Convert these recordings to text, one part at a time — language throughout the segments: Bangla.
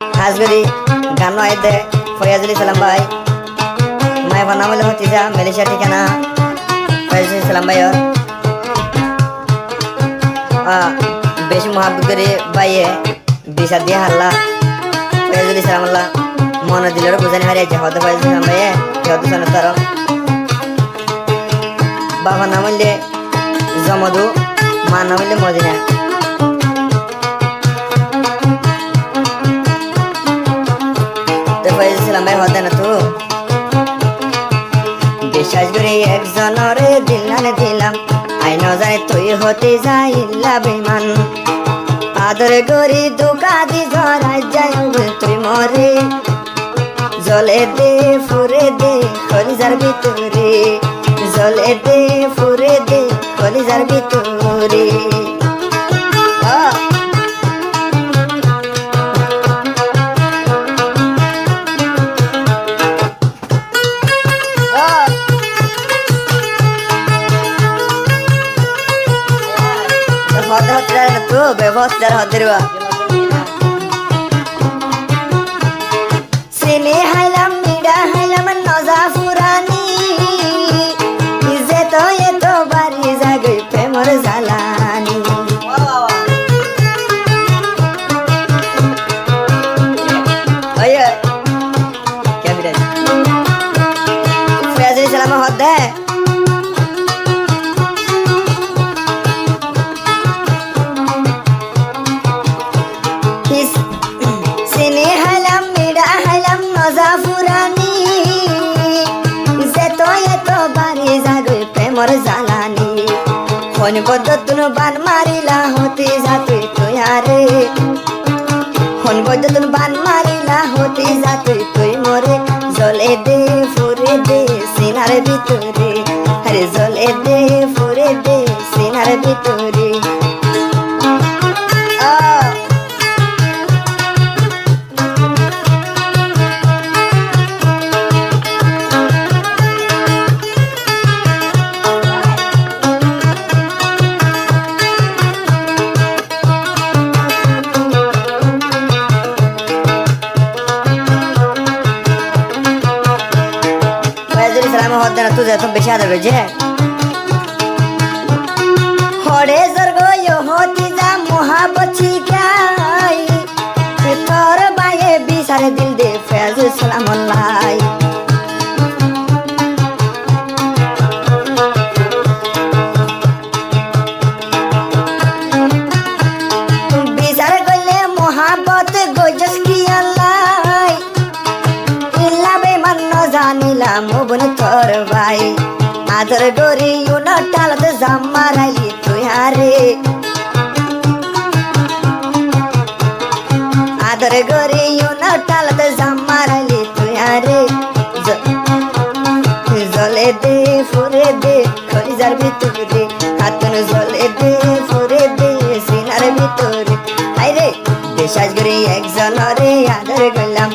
হাজগরি গান আইদে ফয়াজুল ইসলাম ভাই মাই নাম হলো হতিজা মালয়েশিয়া ঠিকানা ফয়াজুল ইসলাম ভাই বেশি মহাব্বত করে বাইয়ে বিশা দিয়ে হাল্লা ফয়াজুল ইসলাম আল্লাহ মন দিলের বুঝানি হারিয়েছে হতে ফয়াজুল ইসলাম ভাইয়ে হতে শোনো তার বাবার নাম হইলে জমদু মার নাম হইলে মদিনা বিশ্বাস করে একজনরে দিলানে দিলাম আইন যায় তুই হতে যাইলা বেমান আদর করি দুকা দি জরাই যাই তুই মরে জলে দে ফুরে দে কলিজার ভিতরে জলে দে ফুরে দে কলিজার ভিতরে tu bebas dar hadirwa sini hailam nida hailam naza furani ize to ye to bari jagai premor jalani oye kya bidai fazil salam hodde more जालानी phone बदतुन बान मारिला होती जातुई तुई आरे फोन बदतुन बान मारिला होती जातुई तुई मोरे जले दे फुरे दे सिनार भितरे अरे जले दे फुरे दे सिनार भितरे तुझे तुम बेशाद बेजे होड़े जरगो यो होती जा मोहब्बती काय तोर बाये बिसारे दिल दे फैजुल सलाम अल्लाह बिसारे गले मोहब्बत गोजस की अल्लाह इल्ला बेमान न जानिला मोबन तोर भाई आदर गोरी यू न टालत जामाराली तुयारे आदर गोरी यू न टालत जामाराली तुयारे जले दे फुरे दे कलिजार भितरे हातन जले दे फुरे दे सिनार भितरे हाय रे বিশ্বাস করে একজনরে আদর করলাম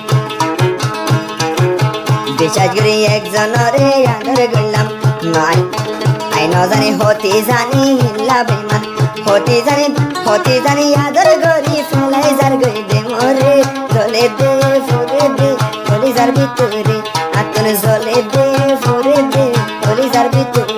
বিশ্বাস করে একজনরে আদর করলাম নাই আই ন জানি হতে জানি হিল্লা বেমান হতে জানি আদর করি ফেলাই যার গই দে মোরে জলে দে ফুরে দে কলিজার ভিতরে আতন জলে দে ফুরে দে কলিজার ভিতরে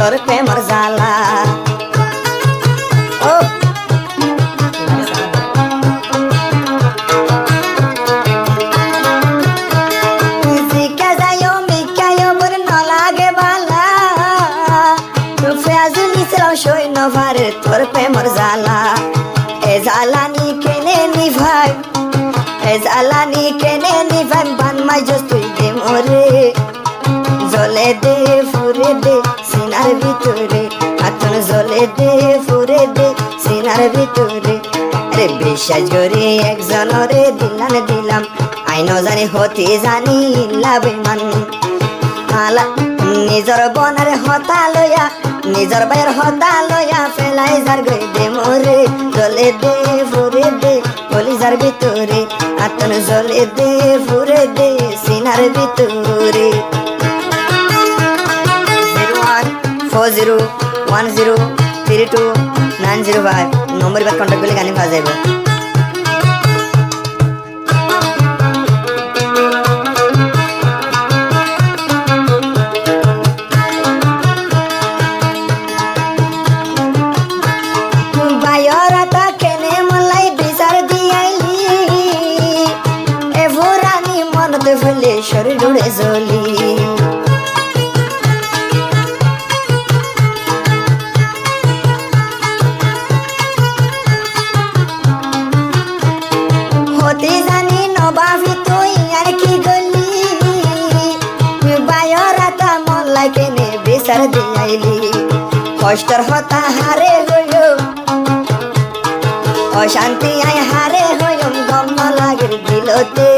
তোর প্রেমর জালা ও জিকা যায়ও মিকায়ও বর ন লাগে বালা ভারে তোর প্রেমর জ্বালা এ জ্বালানি কেনে নিভাই এ জ্বালানি কেনে নিভাই বানমাই জস তুই দে মোরে জলে দে ফুরে দে সিনার ভিতরে আতন জলে দে ফুরে দে সিনার ভিতরে আরে বিশ্বাস করে একজনরে দিলাম আই ন জানি হতে জানি ইল্লা বেমান আলা নিজর বনারে হতা লয়া নিজর বাইর হতা লয়া ফেলাই যার গই দে মোরে জলে দে ফুরে দে কলিজার ভিতরে আতন জলে দে ফুরে দে সিনার ভিতরে 0140103295 নম্বর বা কন্টাক্ট করলে গানে পাওয়া যাবে ফেলে শরীর উড়ে জলি হতে জানি নবাবি তুই আর কি গলি বায়রাতা মল্লাই কেনে বিচার দিয়াইলি কষ্টর হতা হারে হইল অশান্তি আই হারে হইম গম লাগের দিলতে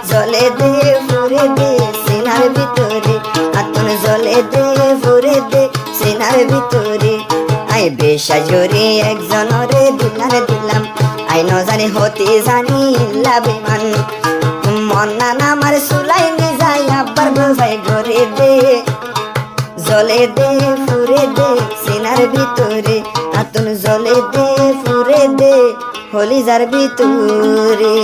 জলে দে ফুরে দে সিনার ভিতরে আতন জলে দে ফুরে দে সিনার ভিতরে আই বেশা জোরে একজনরে দিলাম আই ন জানি হতে জানি ইল্লা বেমান মন্না নামার সুলাই নি যাই আব্বার ভাই ঘরে দে জলে দে ফুরে দে সিনার ভিতরে আতন জলে দে ফুরে দে হলিজার ভিতরে